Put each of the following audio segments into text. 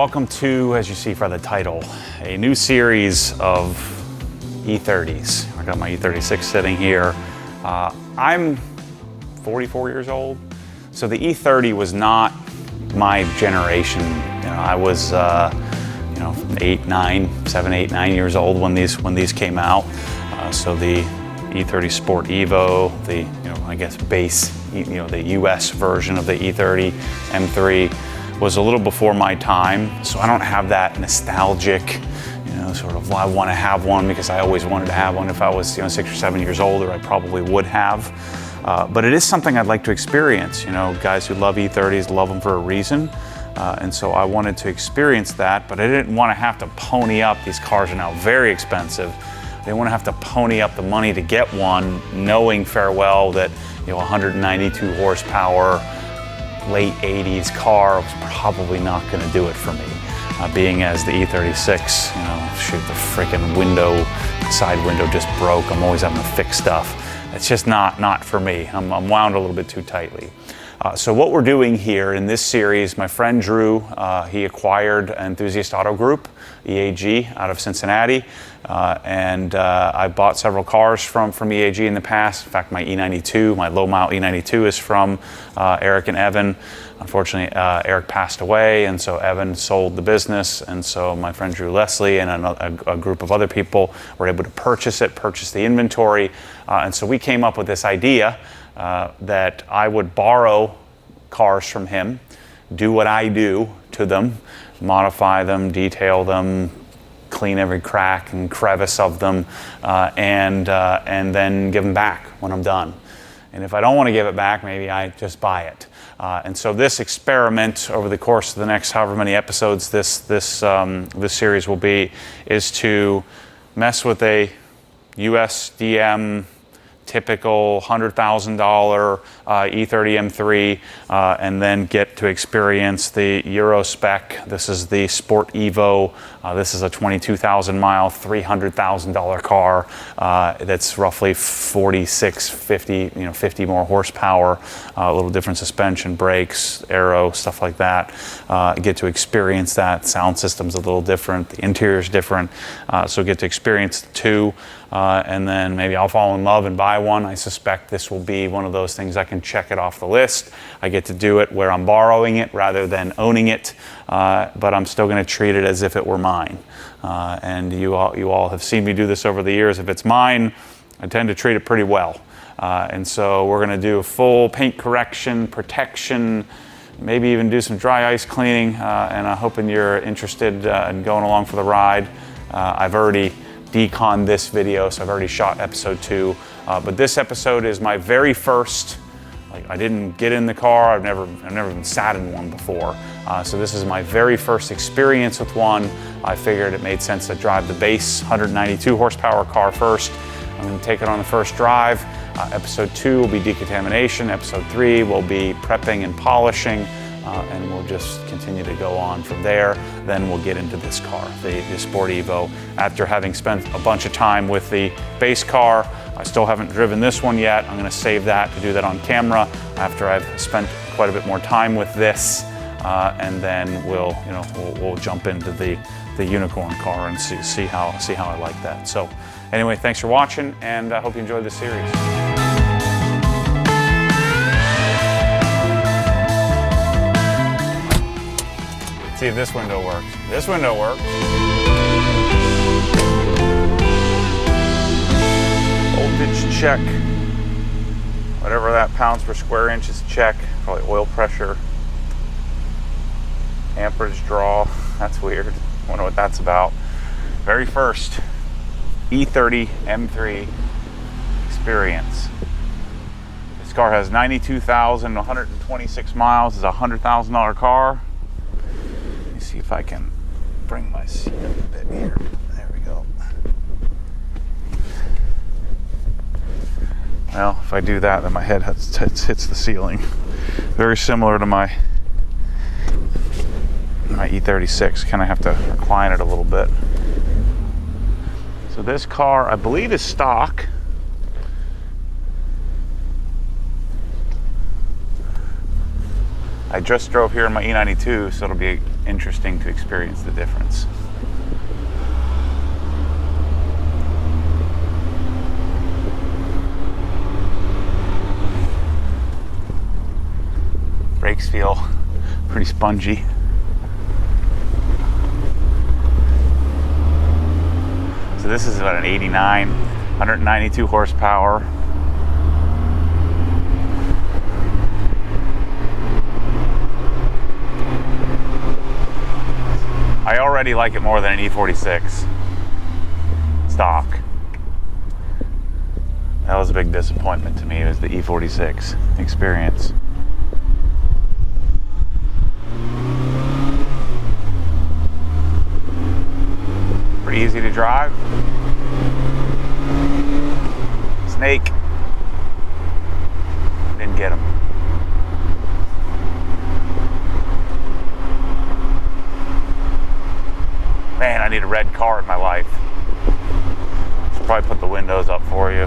welcome to, as you see by the title, a new series of E30s. I got my E36 sitting here. I'm 44 years old, so the E30 was not my generation. I was, 7, 8, 9 years old when these came out. So the E30 Sport Evo, the I guess base, the US version of the E30 M3 was a little before my time. So I don't have that nostalgic, sort of, I want to have one because I always wanted to have one. If I was 6 or 7 years older, I probably would have. But it is something I'd like to experience. Guys who love E30s love them for a reason. And so I wanted to experience that, but I didn't want to have to pony up. These cars are now very expensive. I didn't want to have to pony up the money to get one, knowing fair well that 192 horsepower, late 80s car was probably not going to do it for me. Being as the E36, shoot, the freaking window, side window just broke. I'm always having to fix stuff. It's just not for me. I'm wound a little bit too tightly. So what we're doing here in this series, my friend Drew, he acquired Enthusiast Auto Group, EAG, out of Cincinnati. And I bought several cars from EAG in the past. In fact, my E92, my low-mile E92 is from Eric and Evan. Unfortunately, Eric passed away, and so Evan sold the business. And so my friend Drew Leslie and a group of other people were able to purchase the inventory. And so we came up with this idea that I would borrow cars from him, do what I do to them, modify them, detail them, clean every crack and crevice of them, and then give them back when I'm done. And if I don't want to give it back, maybe I just buy it. And so this experiment over the course of the next however many episodes this series will be, is to mess with a USDM typical $100,000 E30 M3, and then get to experience the Euro spec. This is the Sport Evo. This is a 22,000 mile, $300,000 car that's roughly 46, 50 more horsepower, a little different suspension, brakes, aero, stuff like that. Get to experience that. Sound system's a little different. The interior's different. So get to experience the two. And then maybe I'll fall in love and buy one. I suspect this will be one of those things I can check it off the list. I get to do it where I'm borrowing it rather than owning it, but I'm still going to treat it as if it were mine. And you all have seen me do this over the years. If it's mine, I tend to treat it pretty well. And so we're going to do a full paint correction, protection, maybe even do some dry ice cleaning, and I'm hoping you're interested in going along for the ride. I've already deconned this video, so I've already shot episode 2, but this episode is my very first. I didn't get in the car. I've never even sat in one before, so this is my very first experience with one. I figured it made sense to drive the base 192 horsepower car first. I'm going to take it on the first drive. Episode 2 will be decontamination. Episode 3 will be prepping and polishing. And we'll just continue to go on from there. Then we'll get into this car, the Sport Evo. After having spent a bunch of time with the base car, I still haven't driven this one yet. I'm going to save that to do that on camera after I've spent quite a bit more time with this, and then we'll jump into the unicorn car and see how I like that. So anyway, thanks for watching, and I hope you enjoyed this series. See if this window works. This window works. Voltage check. Whatever that pounds per square inch is, check. Probably oil pressure. Amperage draw. That's weird. Wonder what that's about. Very first E30 M3 experience. This car has 92,126 miles. It's a $100,000 car. See if I can bring my seat up a bit here. There we go. Well, if I do that, then my head hits the ceiling. Very similar to my E36. Kind of have to recline it a little bit. So this car, I believe, is stock. I just drove here in my E92, so it'll be interesting to experience the difference. Brakes feel pretty spongy. So this is about an 89, 192 horsepower. I already like it more than an E46 stock. That was a big disappointment to me, was the E46 experience. Pretty easy to drive. Snake. Didn't get him. Man, I need a red car in my life. Should probably put the windows up for you.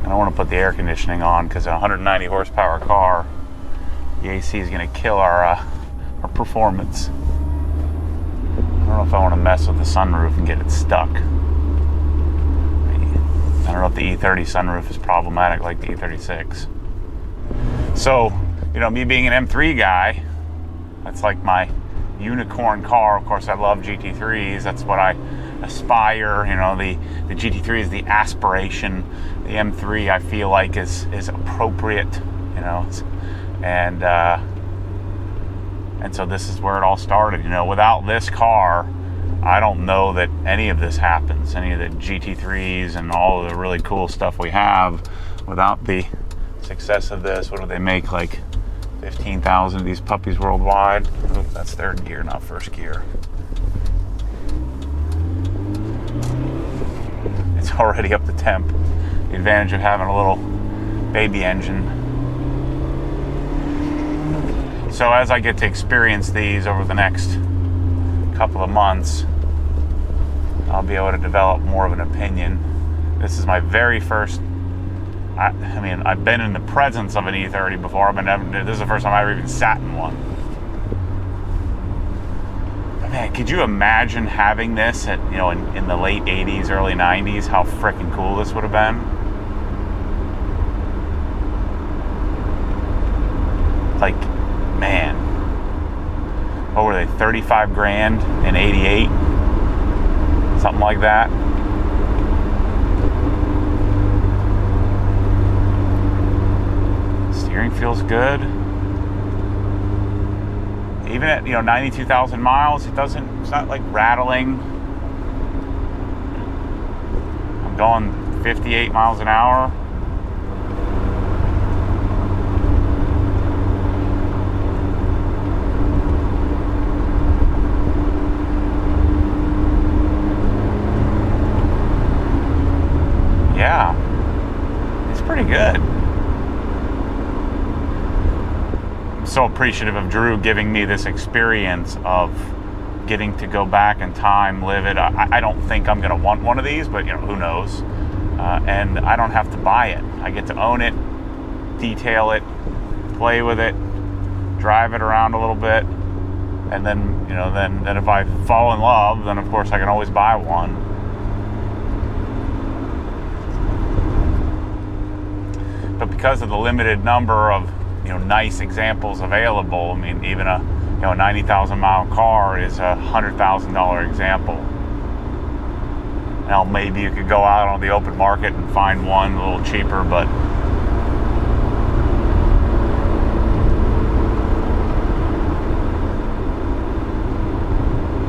I don't want to put the air conditioning on because a 190 horsepower car, the AC is going to kill our performance. I don't know if I want to mess with the sunroof and get it stuck. I don't know if the E30 sunroof is problematic like the E36. So, me being an M3 guy, that's like my unicorn car. Of course, I love GT3s. That's what I aspire. The GT3 is the aspiration. The M3 I feel like is appropriate. And so this is where it all started. Without this car, I don't know that any of this happens. Any of the GT3s and all of the really cool stuff we have, without the success of this. What do they make, like 15,000 of these puppies worldwide? Oh, that's third gear, not first gear. It's already up to temp. The advantage of having a little baby engine. So as I get to experience these over the next couple of months, I'll be able to develop more of an opinion. This is my very first, I've been in the presence of an E30 before, this is the first time I ever even sat in one. But man, could you imagine having this at, in the late 80s, early 90s, how freaking cool this would have been? Like, man, what were they, 35 grand in 88? Something like that. Steering feels good. Even at, 92,000 miles, it's not like rattling. I'm going 58 miles an hour. Yeah, it's pretty good. I'm so appreciative of Drew giving me this experience of getting to go back in time, live it. I don't think I'm gonna want one of these, but who knows? And I don't have to buy it. I get to own it, detail it, play with it, drive it around a little bit, and then then if I fall in love, then of course I can always buy one. But because of the limited number of nice examples available, even a 90,000 mile car is a $100,000 example. Now maybe you could go out on the open market and find one a little cheaper, but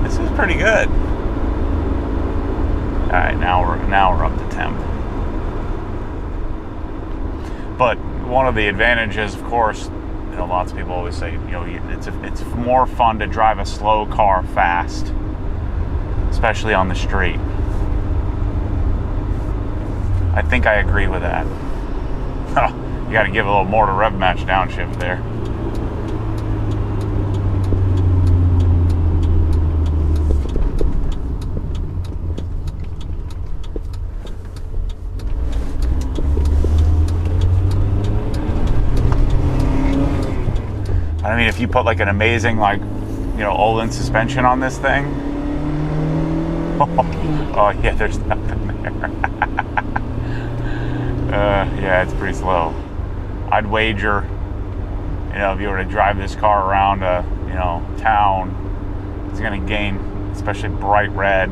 this is pretty good. All right, now we're up to temp. But one of the advantages, of course, lots of people always say, it's more fun to drive a slow car fast, especially on the street. I think I agree with that. You got to give a little more to rev match downshift there. mean, if you put like an amazing, like, you know, Olin suspension on this thing, oh yeah, there's nothing there. Yeah, it's pretty slow. I'd wager, you know, if you were to drive this car around a, you know, town, it's going to gain, especially bright red,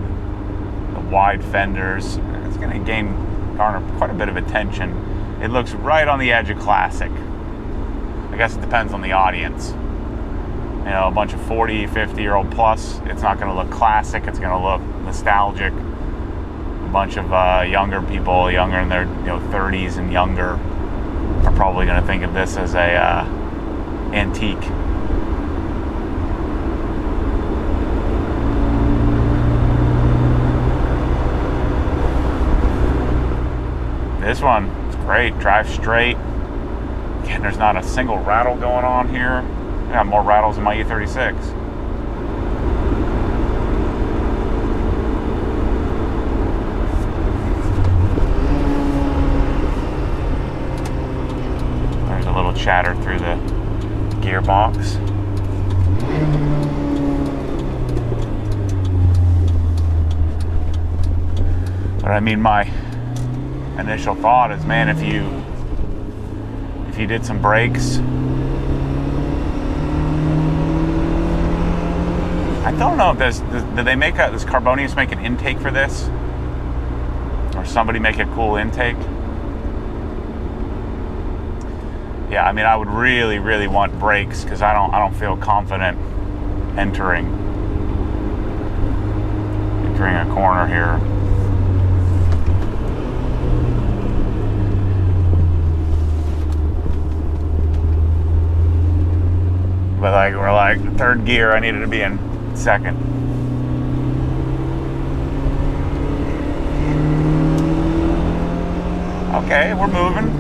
the wide fenders, it's going to garner quite a bit of attention. It looks right on the edge of classic. I guess it depends on the audience. You know, a bunch of 40, 50-year-old plus, it's not going to look classic, it's going to look nostalgic. A bunch of younger people, younger in their, you know, 30s and younger, are probably going to think of this as a antique. This one is great, drives straight. Again, there's not a single rattle going on here. I got more rattles in my E36. There's a little chatter through the gearbox. But I mean, my initial thought is, man, if you did some brakes, I don't know if did they make does Carbonius make an intake for this, or somebody make a cool intake? Yeah, I mean, I would really, really want brakes, because I don't feel confident entering a corner here. But like, we're like third gear, I needed to be in second. Okay, we're moving.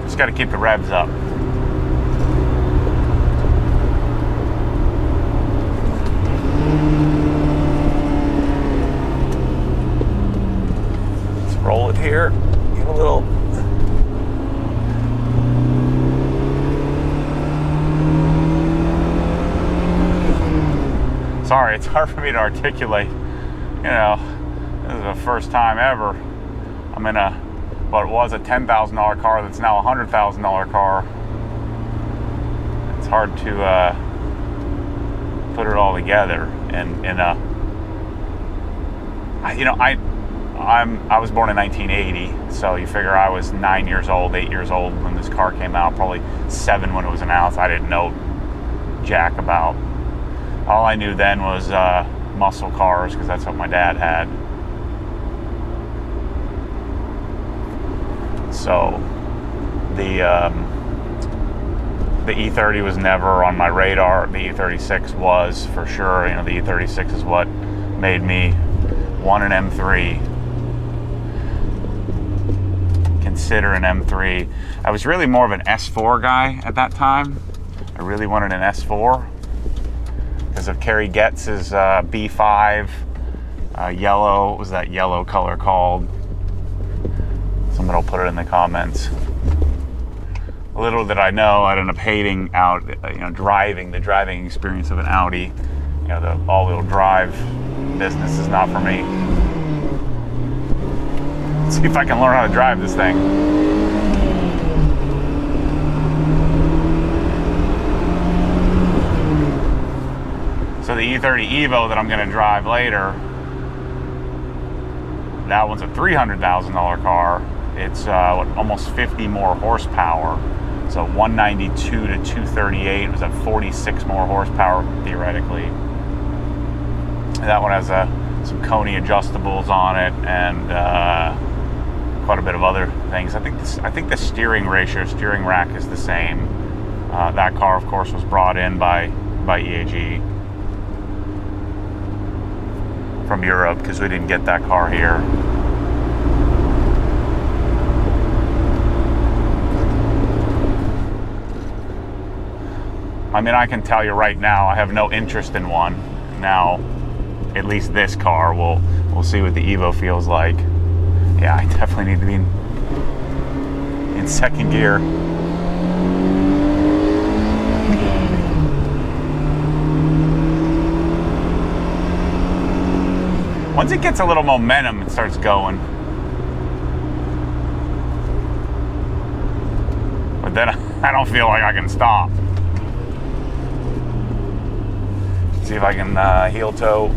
Just got to keep the revs up. Let's roll it here. Give a little. Sorry, it's hard for me to articulate. You know, this is the first time ever I'm in what was a $10,000 car that's now a $100,000 car. It's hard to put it all together. And I was born in 1980, so you figure I was 9 years old, 8 years old when this car came out, probably 7 when it was announced. I didn't know jack about. All I knew then was muscle cars, because that's what my dad had. So the E30 was never on my radar. The E36 was, for sure. You know, the E36 is what made me want an M3. Consider an M3. I was really more of an S4 guy at that time. I really wanted an S4 because of Kerry Getz's B5 yellow. What was that yellow color called? Somebody will put it in the comments. Little did I know, I'd end up hating out, the driving experience of an Audi. You know, the all-wheel drive business is not for me. Let's see if I can learn how to drive this thing. So the E30 Evo that I'm going to drive later, that one's a $300,000 car. It's almost 50 more horsepower. So 192 to 238 was at 46 more horsepower theoretically. And that one has some Coney adjustables on it and quite a bit of other things. I think the steering rack is the same. That car, of course, was brought in by EAG from Europe because we didn't get that car here. I mean, I can tell you right now, I have no interest in one. Now, at least this car, we'll see what the Evo feels like. Yeah, I definitely need to be in second gear. Once it gets a little momentum, it starts going. But then I don't feel like I can stop. See if I can heel toe.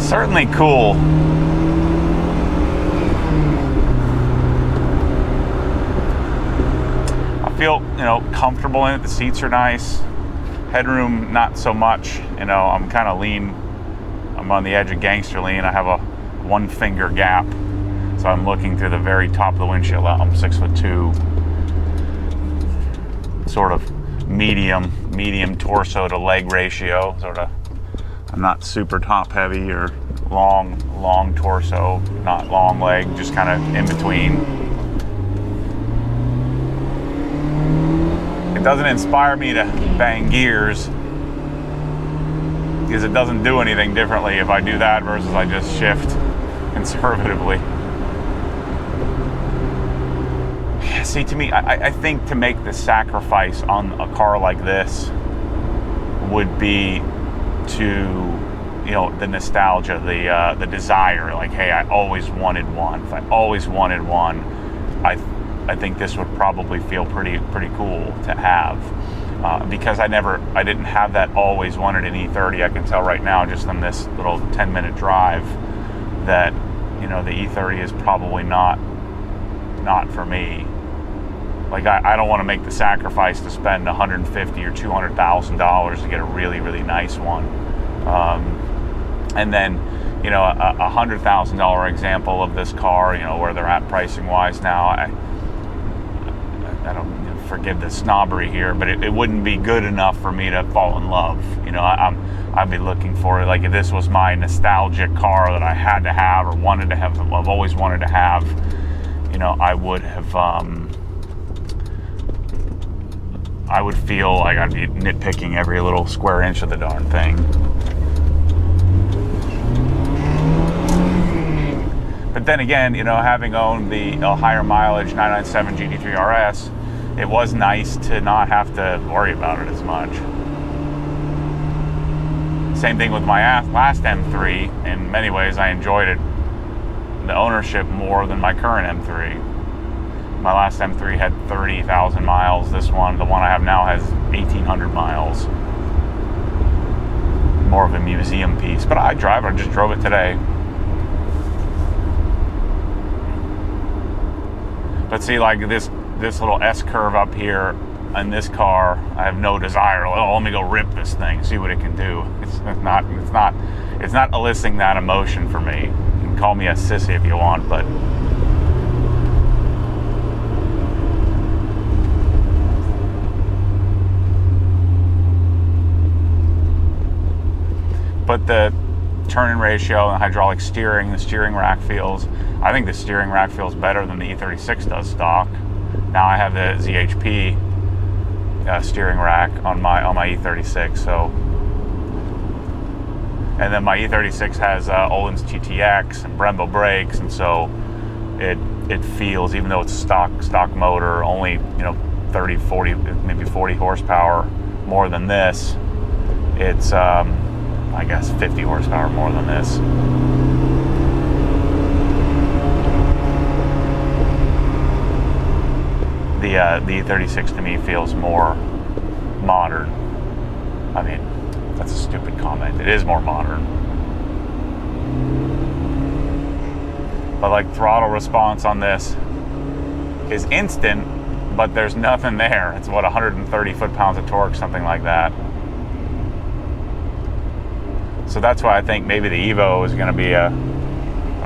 Certainly cool. I feel, comfortable in it. The seats are nice. Headroom, not so much. I'm kind of lean. I'm on the edge of gangster lean. I have a 1 finger gap, so I'm looking through the very top of the windshield. I'm 6'2", sort of medium torso to leg ratio. Sort of, I'm not super top heavy or long torso, not long leg, just kind of in between. It doesn't inspire me to bang gears, because it doesn't do anything differently if I do that versus I just shift conservatively. See, to me, I think to make the sacrifice on a car like this would be to, the nostalgia, the desire. Like, hey, I always wanted one. If I always wanted one, I think this would probably feel pretty cool to have. Because I didn't have that always wanted an E30. I can tell right now, just on this little 10-minute drive, that the E30 is probably not for me. Like, I don't want to make the sacrifice to spend $150,000 or $200,000 to get a really nice one. And then a $100,000 example of this car, where they're at pricing wise now, I don't forgive the snobbery here, but it wouldn't be good enough for me to fall in love. I'd be looking for it. Like, if this was my nostalgic car that I had to have or wanted to have, I've always wanted to have, I would have, I would feel like I'd be nitpicking every little square inch of the darn thing. But then again, having owned the higher mileage 997 GT3 RS, it was nice to not have to worry about it as much. Same thing with my last M3. In many ways, I enjoyed it, the ownership, more than my current M3. My last M3 had 30,000 miles. The one I have now, has 1,800 miles. More of a museum piece. But I just drove it today. But see, like this little S curve up here in this car, I have no desire. Oh, let me go rip this thing, see what it can do. It's not eliciting that emotion for me. You can call me a sissy if you want, but the turning ratio and the hydraulic steering, the steering rack feels, I think the steering rack feels better than the E36 does stock. Now I have the ZHP steering rack on my E36, so, and then my E36 has Öhlins GTX and Brembo brakes, and so it feels, even though it's a stock motor, only 30, 40, maybe 40 horsepower more than this, it's I guess 50 horsepower more than this. The E36 to me feels more modern. I mean, that's a stupid comment. It is more modern. But like, throttle response on this is instant, but there's nothing there. It's 130 foot-pounds of torque, something like that. So that's why I think maybe the Evo is going to be a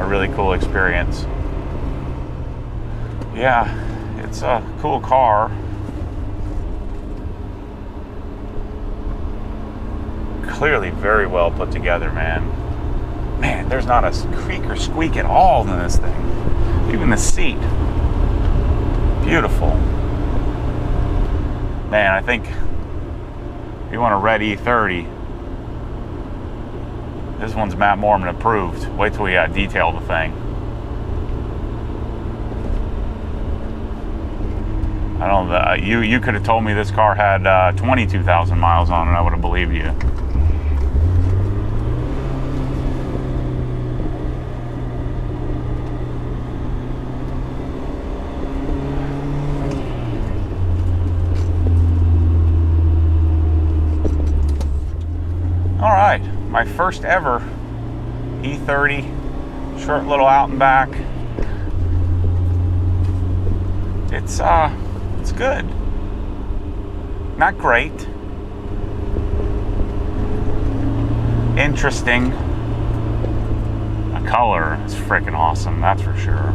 really cool experience. Yeah, it's a cool car. Clearly very well put together, man. Man, there's not a creak or squeak at all in this thing. Even the seat. Beautiful. Man, I think if you want a red E30, This one's Matt Mormon approved. Wait till we detail the thing. I don't know. You could have told me this car had 22,000 miles on it. I would have believed you. All right, my first ever E30, short little out and back. It's good. Not great. Interesting. The color is freaking awesome, that's for sure.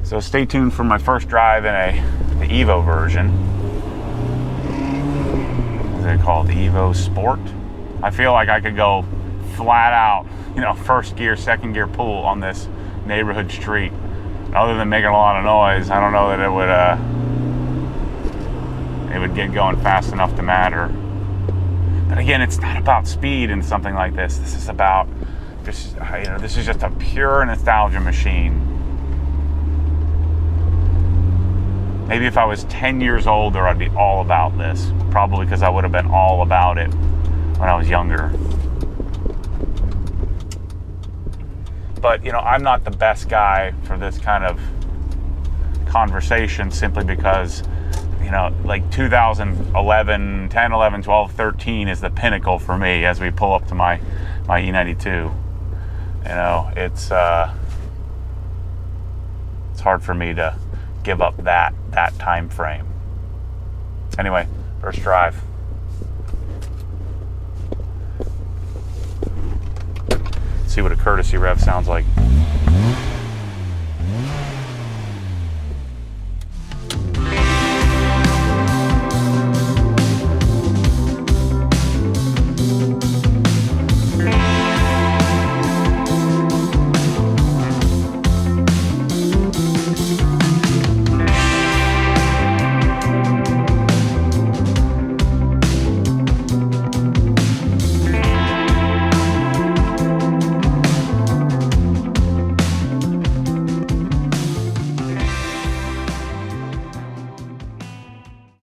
So stay tuned for my first drive in the Evo version. What is it called? The Evo Sport? I feel like I could go flat out, first gear, second gear pull on this neighborhood street. Other than making a lot of noise, I don't know that it would get going fast enough to matter. But again, it's not about speed in something like this. This is about this is just a pure nostalgia machine. Maybe if I was 10 years older, I'd be all about this. Probably because I would have been all about it when I was younger. But, I'm not the best guy for this kind of conversation simply because, like 2011, 10, 11, 12, 13 is the pinnacle for me as we pull up to my E92. It's hard for me to give up that time frame. Anyway, first drive. See what a courtesy rev sounds like.